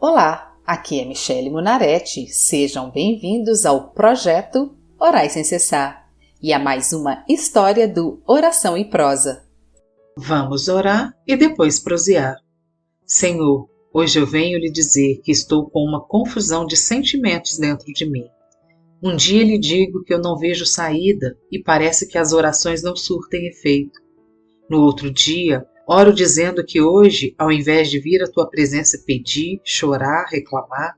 Olá, aqui é Michele Munaretti. Sejam bem-vindos ao projeto Orai Sem Cessar e a mais uma história do Oração em Prosa. Vamos orar e depois prosear. Senhor, hoje eu venho lhe dizer que estou com uma confusão de sentimentos dentro de mim. Um dia lhe digo que eu não vejo saída e parece que as orações não surtem efeito. No outro dia, oro dizendo que hoje, ao invés de vir à tua presença pedir, chorar, reclamar,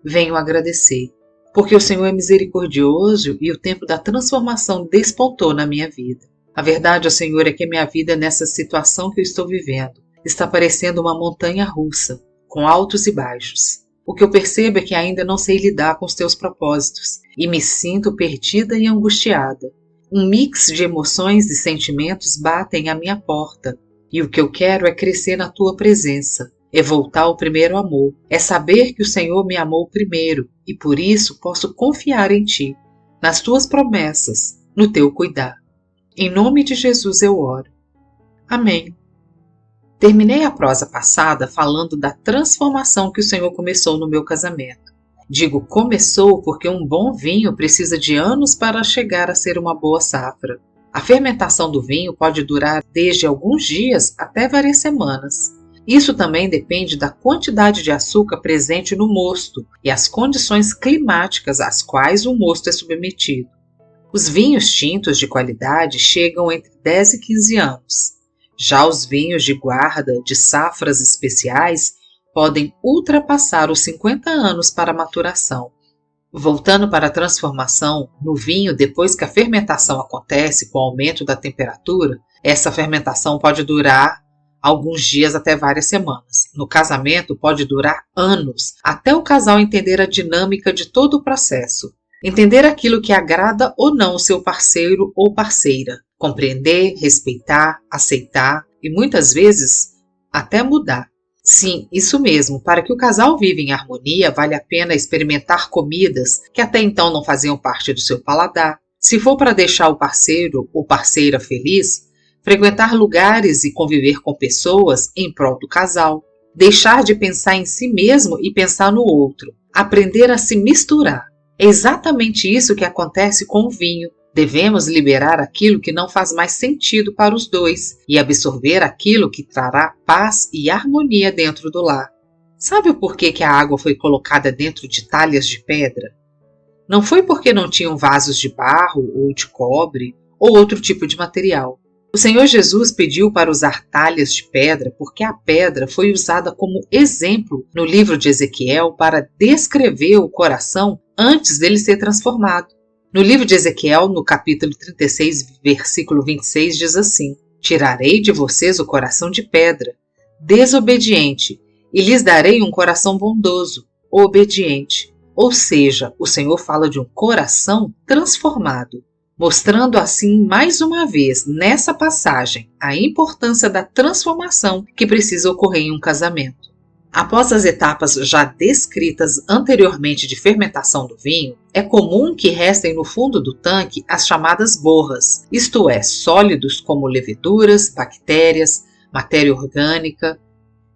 venho agradecer, porque o Senhor é misericordioso e o tempo da transformação despontou na minha vida. A verdade, Senhor, é que a minha vida nessa situação que eu estou vivendo está parecendo uma montanha russa, com altos e baixos. O que eu percebo é que ainda não sei lidar com os teus propósitos e me sinto perdida e angustiada. Um mix de emoções e sentimentos batem à minha porta. E o que eu quero é crescer na tua presença, é voltar ao primeiro amor, é saber que o Senhor me amou primeiro e por isso posso confiar em ti, nas tuas promessas, no teu cuidar. Em nome de Jesus eu oro. Amém. Terminei a prosa passada falando da transformação que o Senhor começou no meu casamento. Digo começou porque um bom vinho precisa de anos para chegar a ser uma boa safra. A fermentação do vinho pode durar desde alguns dias até várias semanas. Isso também depende da quantidade de açúcar presente no mosto e as condições climáticas às quais o mosto é submetido. Os vinhos tintos de qualidade chegam entre 10 e 15 anos. Já os vinhos de guarda, de safras especiais, podem ultrapassar os 50 anos para maturação. Voltando para a transformação, no vinho, depois que a fermentação acontece com o aumento da temperatura, essa fermentação pode durar alguns dias até várias semanas. No casamento, pode durar anos, até o casal entender a dinâmica de todo o processo. Entender aquilo que agrada ou não o seu parceiro ou parceira. Compreender, respeitar, aceitar e muitas vezes até mudar. Sim, isso mesmo, para que o casal viva em harmonia, vale a pena experimentar comidas que até então não faziam parte do seu paladar. Se for para deixar o parceiro ou parceira feliz, frequentar lugares e conviver com pessoas em prol do casal. Deixar de pensar em si mesmo e pensar no outro. Aprender a se misturar. É exatamente isso que acontece com o vinho. Devemos liberar aquilo que não faz mais sentido para os dois e absorver aquilo que trará paz e harmonia dentro do lar. Sabe o porquê que a água foi colocada dentro de talhas de pedra? Não foi porque não tinham vasos de barro ou de cobre ou outro tipo de material. O Senhor Jesus pediu para usar talhas de pedra porque a pedra foi usada como exemplo no livro de Ezequiel para descrever o coração antes dele ser transformado. No livro de Ezequiel, no capítulo 36, versículo 26, diz assim: Tirarei de vocês o coração de pedra, desobediente, e lhes darei um coração bondoso, obediente. Ou seja, o Senhor fala de um coração transformado, mostrando assim mais uma vez nessa passagem a importância da transformação que precisa ocorrer em um casamento. Após as etapas já descritas anteriormente de fermentação do vinho, é comum que restem no fundo do tanque as chamadas borras, isto é, sólidos como leveduras, bactérias, matéria orgânica.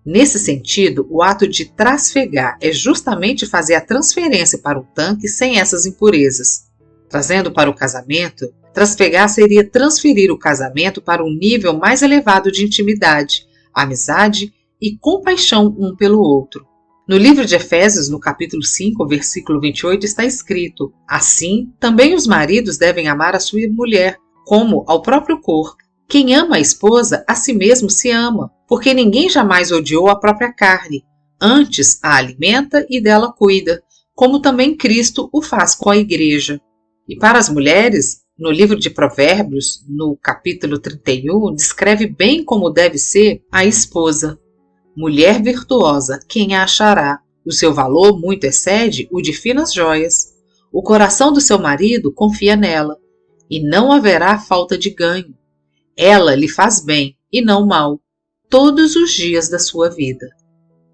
Nesse sentido, o ato de trasfegar é justamente fazer a transferência para o tanque sem essas impurezas. Trazendo para o casamento, trasfegar seria transferir o casamento para um nível mais elevado de intimidade, amizade e compaixão um pelo outro. No livro de Efésios, no capítulo 5, versículo 28, está escrito: Assim, também os maridos devem amar a sua mulher, como ao próprio corpo. Quem ama a esposa, a si mesmo se ama, porque ninguém jamais odiou a própria carne. Antes a alimenta e dela cuida, como também Cristo o faz com a igreja. E para as mulheres, no livro de Provérbios, no capítulo 31, descreve bem como deve ser a esposa. Mulher virtuosa, quem a achará? O seu valor muito excede o de finas joias. O coração do seu marido confia nela, e não haverá falta de ganho. Ela lhe faz bem, e não mal, todos os dias da sua vida.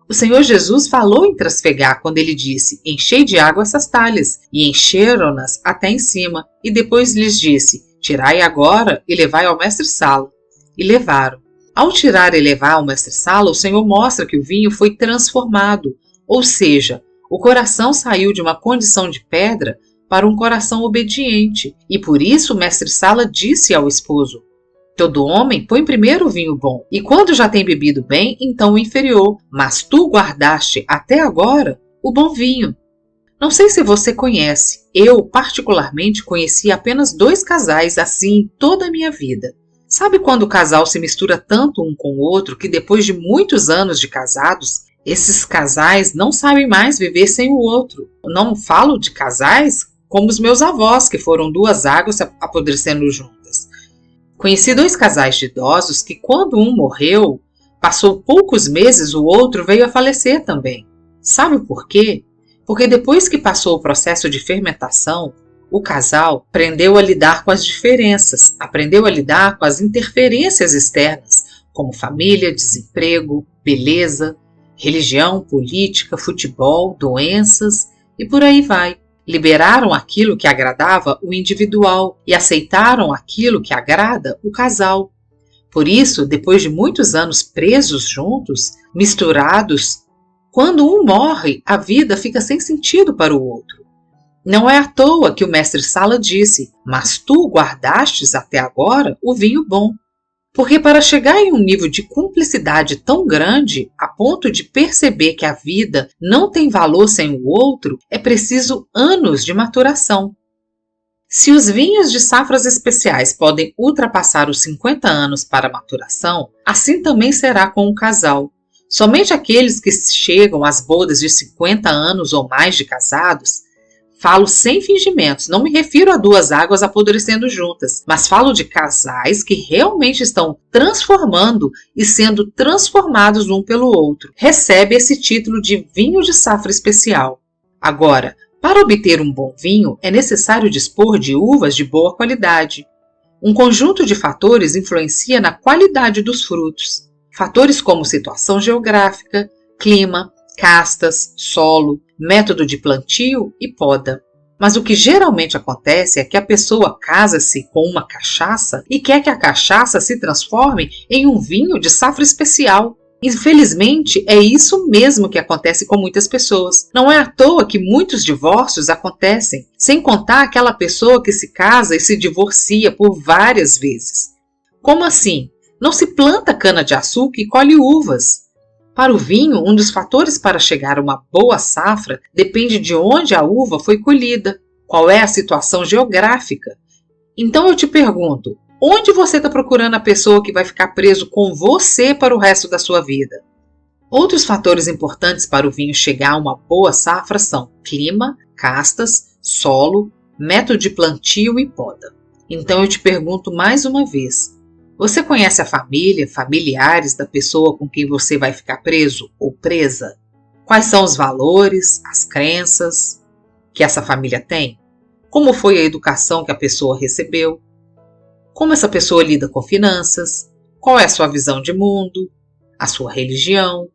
O Senhor Jesus falou em trasfegar quando ele disse: Enchei de água essas talhas, e encheram-nas até em cima, e depois lhes disse: Tirai agora e levai ao mestre-sala. E levaram. Ao tirar e levar ao mestre-sala, o Senhor mostra que o vinho foi transformado, Ou seja, o coração saiu de uma condição de pedra para um coração obediente, e por isso o mestre Sala disse ao esposo: todo homem põe primeiro o vinho bom, e quando já tem bebido bem, então o inferior, mas tu guardaste até agora o bom vinho. Não sei se você conhece, eu particularmente conheci apenas 2 casais assim em toda a minha vida. Sabe quando o casal se mistura tanto um com o outro que depois de muitos anos de casados, esses casais não sabem mais viver sem o outro? Não falo de casais como os meus avós, que foram 2 águas apodrecendo juntas. Conheci 2 casais de idosos que, quando um morreu, passou poucos meses, o outro veio a falecer também. Sabe por quê? Porque depois que passou o processo de fermentação, o casal aprendeu a lidar com as diferenças, aprendeu a lidar com as interferências externas, como família, desemprego, beleza, religião, política, futebol, doenças e por aí vai. Liberaram aquilo que agradava o individual e aceitaram aquilo que agrada o casal. Por isso, depois de muitos anos presos juntos, misturados, quando um morre, a vida fica sem sentido para o outro. Não é à toa que o mestre Sala disse: mas tu guardastes até agora o vinho bom. Porque para chegar em um nível de cumplicidade tão grande, a ponto de perceber que a vida não tem valor sem o outro, é preciso anos de maturação. Se os vinhos de safras especiais podem ultrapassar os 50 anos para maturação, assim também será com o casal. Somente aqueles que chegam às bodas de 50 anos ou mais de casados, falo sem fingimentos, não me refiro a 2 águas apodrecendo juntas, mas falo de casais que realmente estão transformando e sendo transformados um pelo outro. Recebe esse título de vinho de safra especial. Agora, para obter um bom vinho, é necessário dispor de uvas de boa qualidade. Um conjunto de fatores influencia na qualidade dos frutos. Fatores como situação geográfica, clima, castas, solo, método de plantio e poda. Mas o que geralmente acontece é que a pessoa casa-se com uma cachaça e quer que a cachaça se transforme em um vinho de safra especial. Infelizmente, é isso mesmo que acontece com muitas pessoas. Não é à toa que muitos divórcios acontecem, sem contar aquela pessoa que se casa e se divorcia por várias vezes. Como assim? Não se planta cana-de-açúcar e colhe uvas. Para o vinho, um dos fatores para chegar a uma boa safra depende de onde a uva foi colhida, qual é a situação geográfica. Então eu te pergunto, onde você está procurando a pessoa que vai ficar preso com você para o resto da sua vida? Outros fatores importantes para o vinho chegar a uma boa safra são clima, castas, solo, método de plantio e poda. Então eu te pergunto mais uma vez, você conhece a família, familiares da pessoa com quem você vai ficar preso ou presa? Quais são os valores, as crenças que essa família tem? Como foi a educação que a pessoa recebeu? Como essa pessoa lida com finanças? Qual é a sua visão de mundo? A sua religião?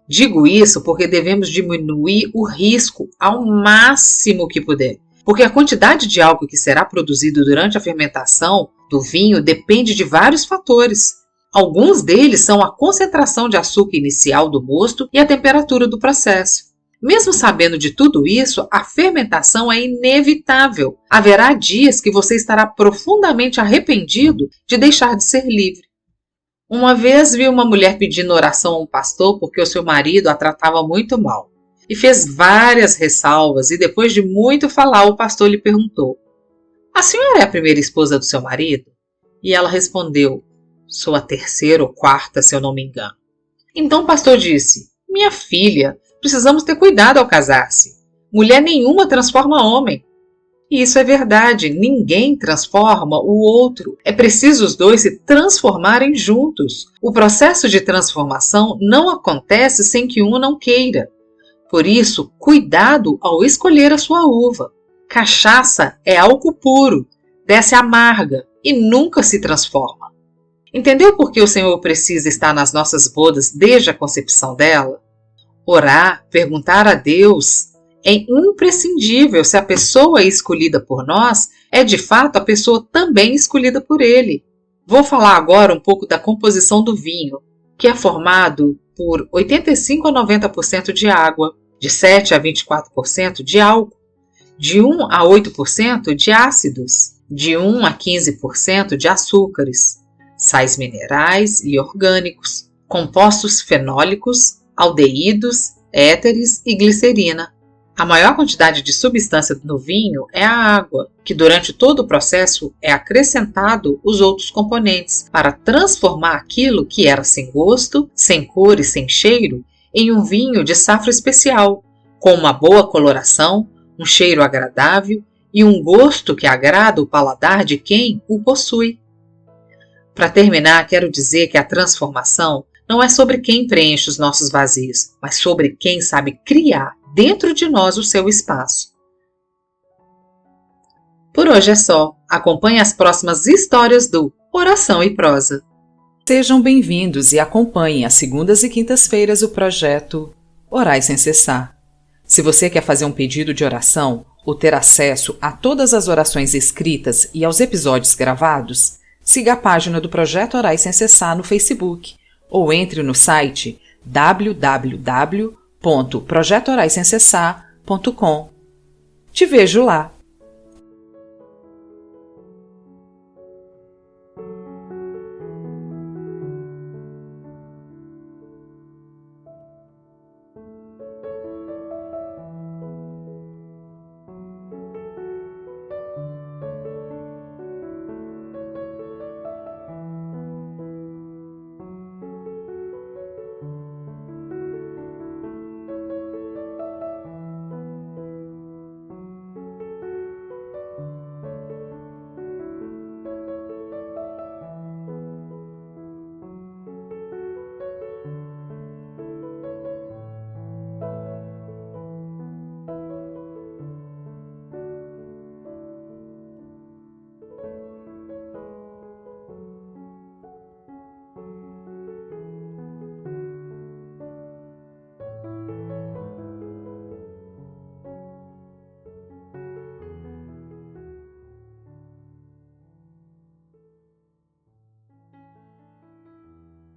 Digo isso porque devemos diminuir o risco ao máximo que puder. Porque a quantidade de álcool que será produzido durante a fermentação do vinho depende de vários fatores. Alguns deles são a concentração de açúcar inicial do mosto e a temperatura do processo. Mesmo sabendo de tudo isso, a fermentação é inevitável. Haverá dias que você estará profundamente arrependido de deixar de ser livre. Uma vez vi uma mulher pedindo oração a um pastor porque o seu marido a tratava muito mal. E fez várias ressalvas e depois de muito falar, o pastor lhe perguntou: a senhora é a primeira esposa do seu marido? E ela respondeu: sou a 3ª ou 4ª, se eu não me engano. Então o pastor disse: minha filha, precisamos ter cuidado ao casar-se. Mulher nenhuma transforma homem. E isso é verdade, ninguém transforma o outro. É preciso os dois se transformarem juntos. O processo de transformação não acontece sem que um não queira. Por isso, cuidado ao escolher a sua uva. Cachaça é álcool puro, desce amarga e nunca se transforma. Entendeu por que o Senhor precisa estar nas nossas bodas desde a concepção dela? Orar, perguntar a Deus é imprescindível se a pessoa escolhida por nós é de fato a pessoa também escolhida por Ele. Vou falar agora um pouco da composição do vinho, que é formado por 85 a 90% de água, de 7 a 24% de álcool, de 1 a 8% de ácidos, de 1 a 15% de açúcares, sais minerais e orgânicos, compostos fenólicos, aldeídos, éteres e glicerina. A maior quantidade de substância no vinho é a água, que durante todo o processo é acrescentado os outros componentes para transformar aquilo que era sem gosto, sem cor e sem cheiro em um vinho de safra especial, com uma boa coloração, um cheiro agradável e um gosto que agrada o paladar de quem o possui. Para terminar, quero dizer que a transformação não é sobre quem preenche os nossos vazios, mas sobre quem sabe criar dentro de nós o seu espaço. Por hoje é só. Acompanhe as próximas histórias do Oração e Prosa. Sejam bem-vindos e acompanhem às segundas e quintas-feiras o projeto Orai Sem Cessar. Se você quer fazer um pedido de oração ou ter acesso a todas as orações escritas e aos episódios gravados, siga a página do Projeto Orai Sem Cessar no Facebook ou entre no site www.projetoraissemcessar.com. Te vejo lá!